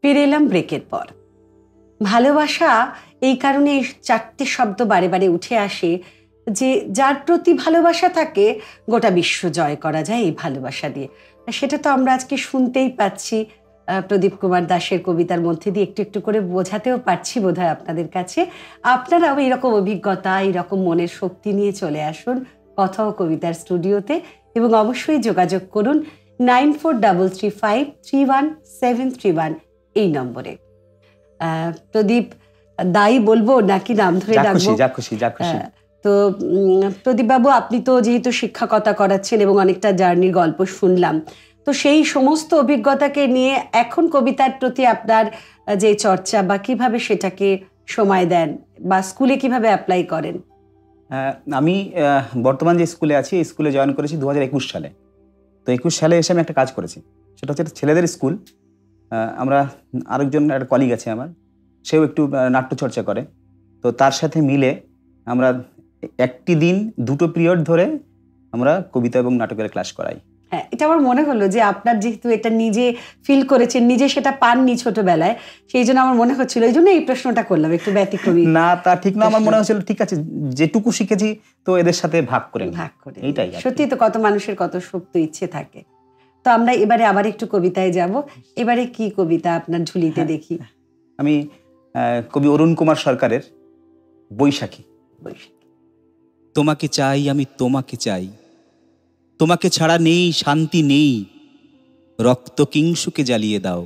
ফিরে এলাম ব্রেকের পর। ভালোবাসা এই কারণে চারটে শব্দ বারে বারে উঠে আসে যে যার প্রতি ভালোবাসা থাকে গোটা বিশ্ব জয় করা যায় এই ভালোবাসা দিয়ে। সেটা তো আমরা আজকে শুনতেই পাচ্ছি প্রদীপ কুমার দাশের কবিতার মধ্যে দিয়ে, একটু একটু করে বোঝাতেও পারছি বোধহয় আপনাদের কাছে। আপনারাও এইরকম অভিজ্ঞতা, এইরকম মনের শক্তি নিয়ে চলে আসুন কথা ও কবিতার স্টুডিওতে এবং অবশ্যই যোগাযোগ করুন 9433531731 এই নম্বরে। প্রদীপ দাই বলবো নাকি নাম ধরে ডাকবো? তো প্রদীপ বাবু, আপনি তো যেহেতু শিক্ষকতা করাচ্ছেন এবং অনেকটা জার্নির গল্প শুনলাম, তো সেই সমস্ত অভিজ্ঞতাকে নিয়ে এখন কবিতার প্রতি আপনার যে চর্চা বা কিভাবে সেটাকে সময় দেন বা স্কুলে কিভাবে অ্যাপ্লাই করেন? আমি বর্তমান যে স্কুলে আছি, এই স্কুলে জয়েন করেছি 2021 সালে। তো 21 সালে এসে আমি একটা কাজ করেছি, সেটা হচ্ছে ছেলেদের স্কুল। আমরা আরেকজন একটা কলিগ আছে আমার, সেও একটু নাট্যচর্চা করে। তো তার সাথে মিলে আমরা একটি দিন 2টো পিরিয়ড ধরে আমরা কবিতা এবং নাটকের ক্লাস করাই। হ্যাঁ, এটা আমার মনে হলো যে আপনার যেহেতু এটা নিজে ফিল করেছেন, নিজে সেটা পাননি ছোটবেলায়, সেই জন্য আমার মনে হচ্ছিল, এই জন্য এই প্রশ্নটা করলাম, একটু ব্যতিক্রমী। না, তা ঠিক না, আমার মনে হচ্ছিল ঠিক আছে, যেটুকু শিখেছি তো এদের সাথে ভাগ করে এইটাই। সত্যি তো কত মানুষের কত সুপ্ত ইচ্ছে থাকে। তো আমরা এবারে আবার একটু কবিতায় যাব। এবারে কি কবিতা আপনার ঝুলিতে দেখি? আমি কবি অরুণ কুমার সরকারের বৈশাখী। তোমাকে চাই, আমি তোমাকে চাই, তোমাকে ছাড়া নেই শান্তি নেই, রক্ত কিংসুকে জ্বালিয়ে দাও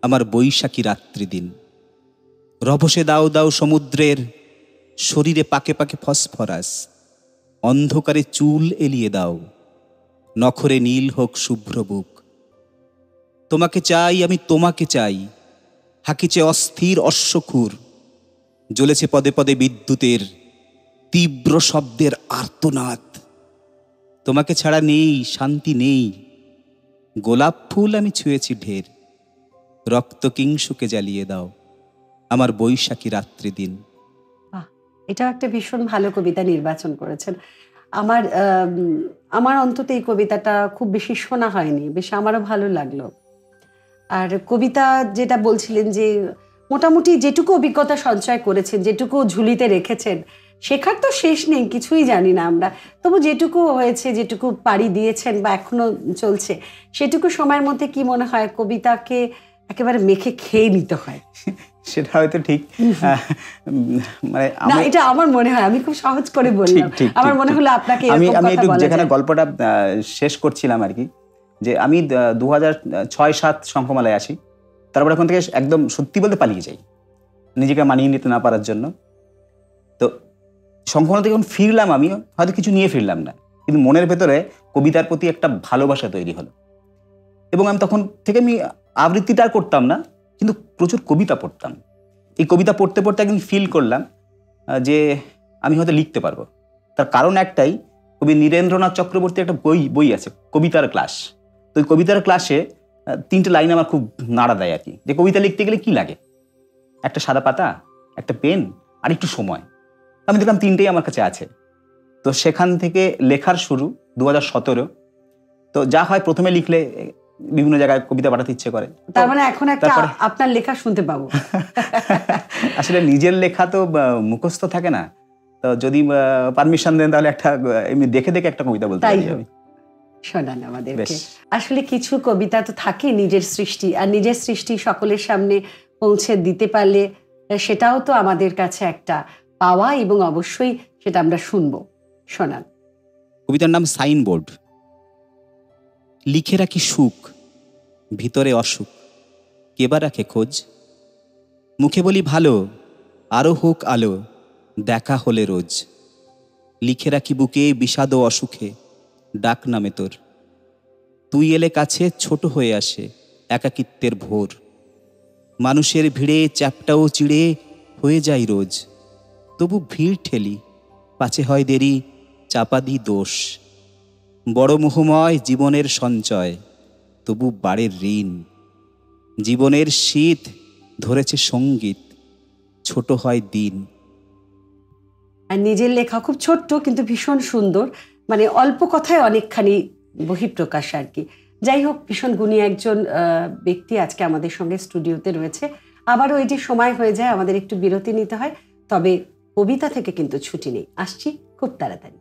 আমার বৈশাখী রাত্রি দিন। রভসে দাও দাও সমুদ্রের, শরীরে পাকে পাকে ফসফরাস, অন্ধকারে চুল এলিয়ে দাও, নখরে নীল হোক শুভ্র বুক। তোমাকে চাই, আমি তোমাকে চাই, হাকিছে অস্থির অশ্বক্ষুর, জ্বলেছে পদে পদে বিদ্যুতের তীব্র শব্দের আর্তনাদ। তোমাকে ছাড়া নেই শান্তি নেই, গোলাপ ফুল আমি ছুঁয়েছি ঢের, রক্ত কিংসুকে জ্বালিয়ে দাও আমার বৈশাখী রাত্রি দিন। এটা একটা ভীষণ ভালো কবিতা নির্বাচন করেছেন। আমার অন্তত এই কবিতাটা খুব বেশি শোনা হয়নি, বেশ আমারও ভালো লাগলো। আর কবিতা যেটা বলছিলেন যে মোটামুটি যেটুকু অভিজ্ঞতা সঞ্চয় করেছেন, যেটুকু ঝুলিতে রেখেছেন, শেখার তো শেষ নেই, কিছুই জানি না আমরা, তবু যেটুকু হয়েছে, যেটুকু পাড়ি দিয়েছেন বা এখনো চলছে, সেটুকু সময়ের মধ্যে কি মনে হয় কবিতাকে একেবারে মেখে খেয়ে নিতে হয়? সেটা হয়তো ঠিক, মানে না, এটা আমার মনে হয়, আমি খুব সহজ করে বললাম, আমার মনে হলো আপনাকে আমি একটু যেখানে গল্পটা শেষ করছিলাম আর কি, যে আমি 2006-07 শঙ্খমালায় আসি, তারপর এখন থেকে একদম সত্যি বলতে পালিয়ে যাই নিজেকে মানিয়ে নিতে না পারার জন্য। তো শঙ্খমালা থেকে যখন ফিরলাম, আমি হয়তো কিছু নিয়ে ফিরলাম না, কিন্তু মনের ভেতরে কবিতার প্রতি একটা ভালোবাসা তৈরি হলো। এবং আমি তখন থেকে আমি আবৃত্তিটা আর করতাম না, কিন্তু প্রচুর কবিতা পড়তাম। এই কবিতা পড়তে পড়তে একদিন ফিল করলাম যে আমি হয়তো লিখতে পারবো। তার কারণ একটাই, কবি নীরেন্দ্রনাথ চক্রবর্তীর একটা বই আছে, কবিতার ক্লাস। তো ওই কবিতার ক্লাসে 3টে লাইন আমার খুব নাড়া দেয় আর কি, যে কবিতা লিখতে গেলে কি লাগে, একটা সাদা পাতা, একটা পেন আর একটু সময়। আমি দেখলাম 3টেই আমার কাছে আছে। তো সেখান থেকে লেখার শুরু 2017। তো যা হয়, প্রথমে লিখলে বিভিন্ন জায়গায় কবিতা পাঠাতে ইচ্ছে করে, তার মানে এখন একটা আপনার লেখা শুনতে পাবো। আসলে নিজের লেখা তো মুখস্থ থাকে না, তো যদি পারমিশন দেন তাহলে একটা এমনি দেখে দেখে একটা কবিতা বলতে পারি আমি। শোনান আমাদেরকে। আসলে কিছু কবিতা তো থাকে নিজের সৃষ্টি, আর নিজের সৃষ্টি সকলের সামনে পৌঁছে দিতে পারলে সেটাও তো আমাদের কাছে একটা পাওয়া, এবং অবশ্যই সেটা আমরা শুনবো। শোনান। কবিতার নাম সাইনবোর্ড। লিখে রাখি সুখ, ভিতরে অসুখ, কেবা রাখে খোঁজ। মুখে বলি ভালো, আরো হোক আলো, দেখা হলে রোজ। লিখে রাখি বুকে বিষাদ ও অসুখে, ডাক নামে তোর। তুই এলে কাছে ছোট হয়ে আসে একাকিত্বের ভোর। মানুষের ভিড়ে চ্যাপটাও চিড়ে হয়ে যায় রোজ। তবু ভিড় ঠেলি, পাছে হয় দেরি, চাপা দি দোষ। বড় মোহময় জীবনের সঞ্চয়, তবু বাড়ের ঋণ। জীবনের শীত ধরেছে সঙ্গীত, ছোট হয় দিন। আর নিজের লেখা খুব ছোট্ট কিন্তু ভীষণ সুন্দর, মানে অল্প কথায় অনেকখানি বহিঃপ্রকাশ আর কি। যাই হোক, ভীষণ গুণী একজন ব্যক্তি আজকে আমাদের সঙ্গে স্টুডিওতে রয়েছে। আবারও এই যে সময় হয়ে যায়, আমাদের একটু বিরতি নিতে হয়, তবে কবিতা থেকে কিন্তু ছুটি নেই, আসছি খুব তাড়াতাড়ি।